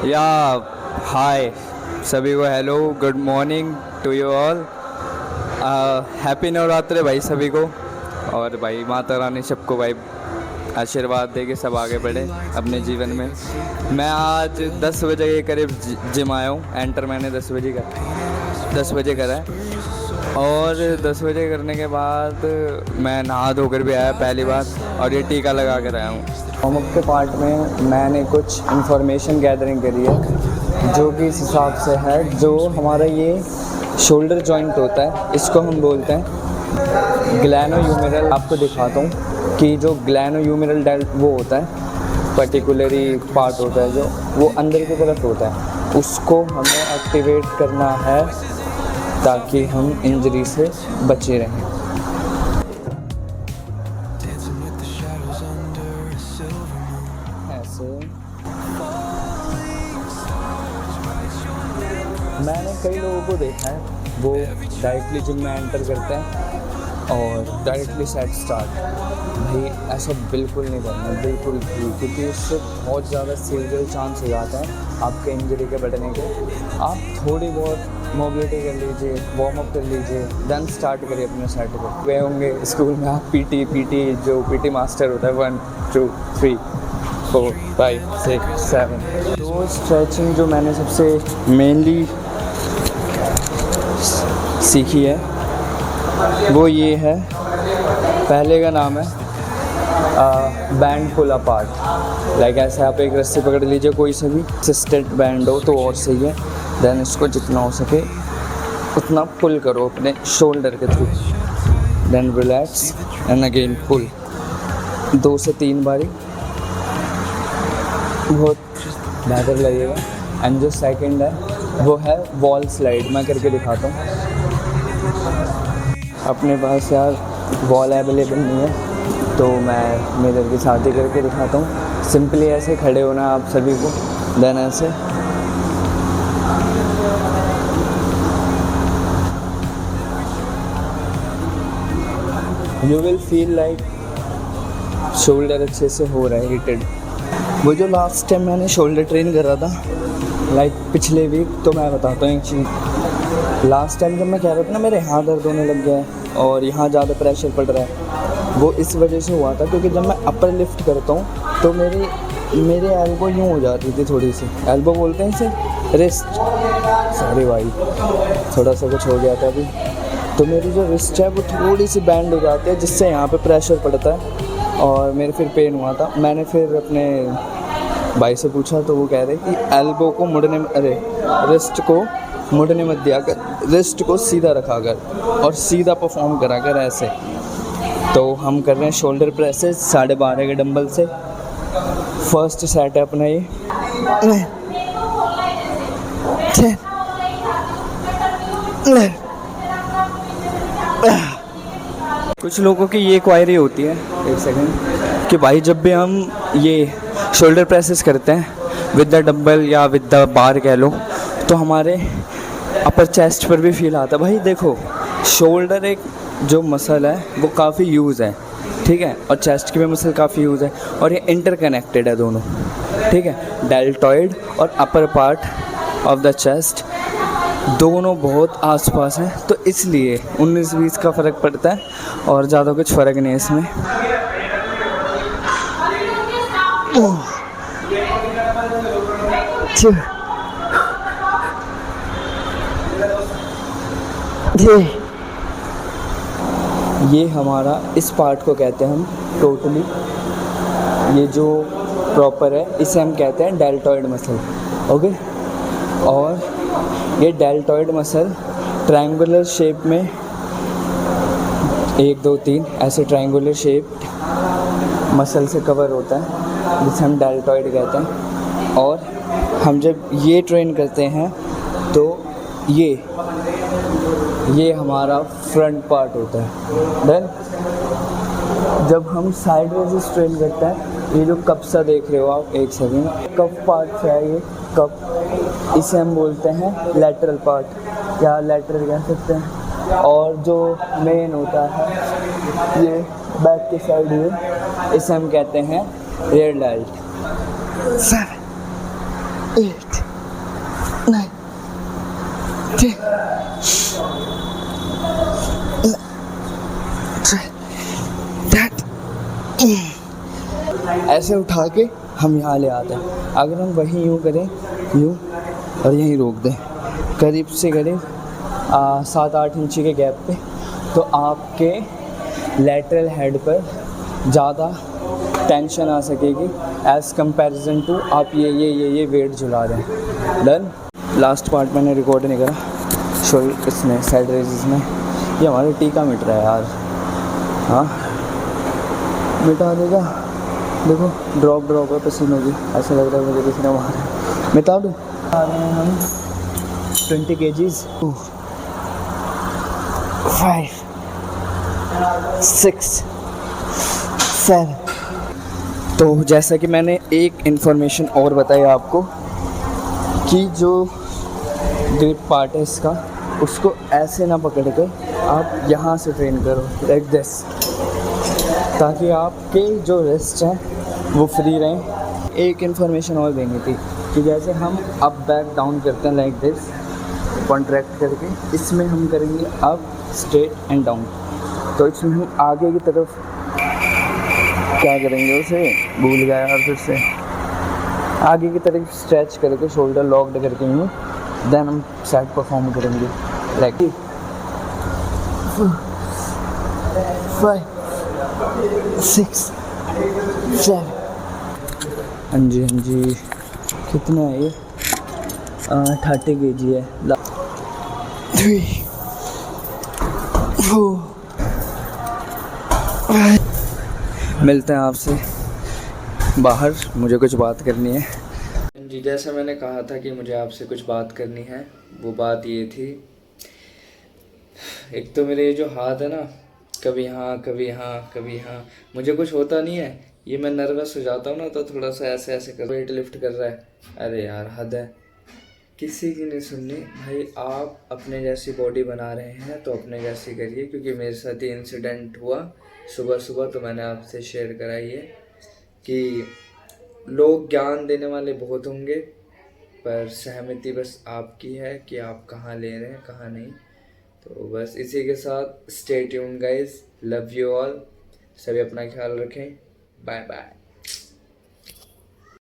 या हाय सभी को, hello, good morning to you all. Happy Navratri भाई सभी को। और भाई माता रानी सबको भाई आशीर्वाद दे के सब आगे बढ़े अपने जीवन में। मैं आज 10 बजे के करीब जिम आया हूँ। एंटर मैंने 10 बजे करा है। और 10 बजे करने के बाद मैं नहा धोकर भी आया पहली बार, और ये टीका लगा कर आया हूँ। वार्म अप के पार्ट में मैंने कुछ इन्फॉर्मेशन गैदरिंग करी है, जो कि इस हिसाब से है। जो हमारा ये शोल्डर जॉइंट होता है, इसको हम बोलते हैं ग्लैनोह्यूमेरल। आपको दिखाता हूँ कि जो ग्लैनोह्यूमेरल डेल्ट वो होता है, पर्टिकुलरली पार्ट होता है जो वो अंदर की तरफ होता है, उसको हमें एक्टिवेट करना है ताकि हम इंजरी से बचे रहें। ऐसे मैंने कई लोगों को देखा है, वो डायरेक्टली जिम में एंटर करते हैं और डायरेक्टली सेट स्टार्ट। भाई ऐसा बिल्कुल नहीं करना, बिल्कुल भी, क्योंकि इससे बहुत ज़्यादा सीरियल चांस हो जाता है आपके इंजरी के बढ़ने के। आप थोड़ी बहुत मोबिलिटी कर लीजिए, वार्म अप कर लीजिए, देन स्टार्ट करिए अपने सेट को। वे होंगे स्कूल में आप पीटी जो पीटी मास्टर होता है, 1 2 3 4 5 6 7। तो स्ट्रेचिंग जो मैंने सबसे मेनली सीखी है वो ये है। पहले का नाम है बैंड पुल अपार्ट। लाइक ऐसे आप एक रस्सी पकड़ लीजिए, कोई सा भी असिस्टेड बैंड हो तो और सही है। देन इसको जितना हो सके उतना पुल करो अपने शोल्डर के through. Then relax and again pull 2 से 3 बारी, बहुत बेहतर लगेगा। एंड जो सेकंड है वो है वॉल स्लाइड। मैं करके दिखाता हूँ। अपने पास यार वॉल अवेलेबल नहीं है तो मैं मिरर के साथ ही करके दिखाता हूँ। सिंपली ऐसे खड़े होना आप सभी को, देन ऐसे you will feel like shoulder अच्छे से हो रहा है हीटेड। वो जो लास्ट टाइम मैंने शोल्डर ट्रेन कर रहा था, लाइक पिछले वीक, तो मैं बताता हूँ एक चीज़। लास्ट टाइम जब मैं कह रहा था ना मेरे हाथ दर्द होने लग गया है और यहाँ ज़्यादा प्रेशर पड़ रहा है, वो इस वजह से हुआ था क्योंकि जब मैं अपर लिफ्ट करता हूँ तो मेरे एल्बो यूँ हो जाती थी, थोड़ी सी एल्बो बोलते हैं इसे, रिस्ट, सॉरी भाई थोड़ा सा कुछ हो गया था अभी। तो मेरी जो रिस्ट है वो थोड़ी सी बैंड हो जाती है, जिससे यहाँ पे प्रेशर पड़ता है और मेरे फिर पेन हुआ था। मैंने फिर अपने भाई से पूछा तो वो कह रहे कि एल्बो को मुड़ने, रिस्ट को मुड़ने मत दिया कर, रिस्ट को सीधा रखा कर और सीधा परफॉर्म करा कर ऐसे। तो हम कर रहे हैं शोल्डर प्रेसेस 12.5 के डंबल से। फर्स्ट सेट है अपना ये। कुछ लोगों की ये क्वायरी होती है, एक सेकंड, कि भाई जब भी हम ये शोल्डर प्रेसेस करते हैं विद द डंबल या विद द बार कह लो, तो हमारे अपर चेस्ट पर भी फील आता है। भाई देखो, शोल्डर एक जो मसल है वो काफ़ी यूज़ है, ठीक है, और चेस्ट की भी मसल काफ़ी यूज़ है, और ये इंटरकनेक्टेड है दोनों, ठीक है। डेल्टॉइड और upper part of the chest दोनों बहुत आसपास हैं, तो इसलिए 19-20 का फ़र्क पड़ता है और ज़्यादा कुछ फ़र्क नहीं है इसमें। ये हमारा इस पार्ट को कहते हैं हम टोटली, ये जो प्रॉपर है इसे हम कहते हैं डेल्टॉइड मसल, ओके। और ये डेल्टॉइड मसल ट्रायंगुलर शेप में 1 2 3 ऐसे ट्रायंगुलर शेप मसल से कवर होता है, जिसे हम डेल्टॉइड कहते हैं। और हम जब ये ट्रेन करते हैं तो ये हमारा फ्रंट पार्ट होता है। देन जब हम साइड में से ट्रेन करते हैं, ये जो कप सा देख रहे हो आप, एक सेकेंड, कप पार्ट है ये कप, इसे हम बोलते हैं लैटरल पार्ट या लैटरल कह सकते हैं। और जो मेन होता है ये बैक के साइड, ये इसे हम कहते हैं रियर डेल्ट। 7 8 9 10 that ऐसे उठा के हम यहाँ ले आते हैं। अगर हम वहीं यूँ करें, यूँ, और यहीं रोक दें करीब से करीब 7-8 इंची के गैप पे, तो आपके लैटरल हेड पर ज़्यादा टेंशन आ सकेगी एज़ कंपैरिजन टू आप ये वेट झुला रहे हैं। डन। लास्ट पार्ट मैंने रिकॉर्ड नहीं करा, शोल्डर इसमें साइड रेजेस में। ये हमारे टीका मिट रहा है यार। हाँ, मिटा देगा। देखो ड्रॉप है पसीने की, ऐसा लग रहा है मुझे किसी ने मारा। मिटा दूँ। आ रहे हैं हम 20 kgs। 5 6 7। तो जैसा कि मैंने एक इन्फॉर्मेशन और बताई आपको कि जो ग्रिप पार्ट है इसका, उसको ऐसे ना पकड़ कर आप यहाँ से ट्रेन करो लाइक दिस, ताकि आपके जो रिस्ट हैं वो फ्री रहें। एक इन्फॉर्मेशन और देनी थी कि जैसे हम अप बैक डाउन करते हैं लाइक दिस कॉन्ट्रैक्ट करके, इसमें हम करेंगे अप स्ट्रेट एंड डाउन। तो इसमें हम आगे की तरफ क्या करेंगे, उसे भूल गया यार, फिर से आगे की तरफ स्ट्रेच करके शोल्डर लॉक्ड करके यूँ, देन हम सेट परफॉर्म करेंगे लाइक 5 6 7। हाँ जी, कितना है ये? 30 kg है। 3 4 5। मिलते हैं आपसे बाहर, मुझे कुछ बात करनी है। जी, जैसा मैंने कहा था कि मुझे आपसे कुछ बात करनी है, वो बात ये थी, एक तो मेरे जो हाथ है ना, कभी यहाँ कभी यहाँ कभी यहाँ, मुझे कुछ होता नहीं है, ये मैं नर्वस हो जाता हूँ ना तो थोड़ा सा ऐसे ऐसे कर, वेट लिफ्ट कर रहा है। अरे यार हद है, किसी की नहीं सुननी भाई। आप अपने जैसी बॉडी बना रहे हैं तो अपने जैसी करिए, क्योंकि मेरे साथ ये इंसिडेंट हुआ सुबह, तो मैंने आपसे शेयर करा ये कि लोग ज्ञान देने वाले बहुत होंगे, पर सहमति बस आपकी है कि आप कहाँ ले रहे हैं कहाँ नहीं। तो बस इसी के साथ stay tuned guys, love you all, सभी अपना ख्याल रखें, बाय बाय।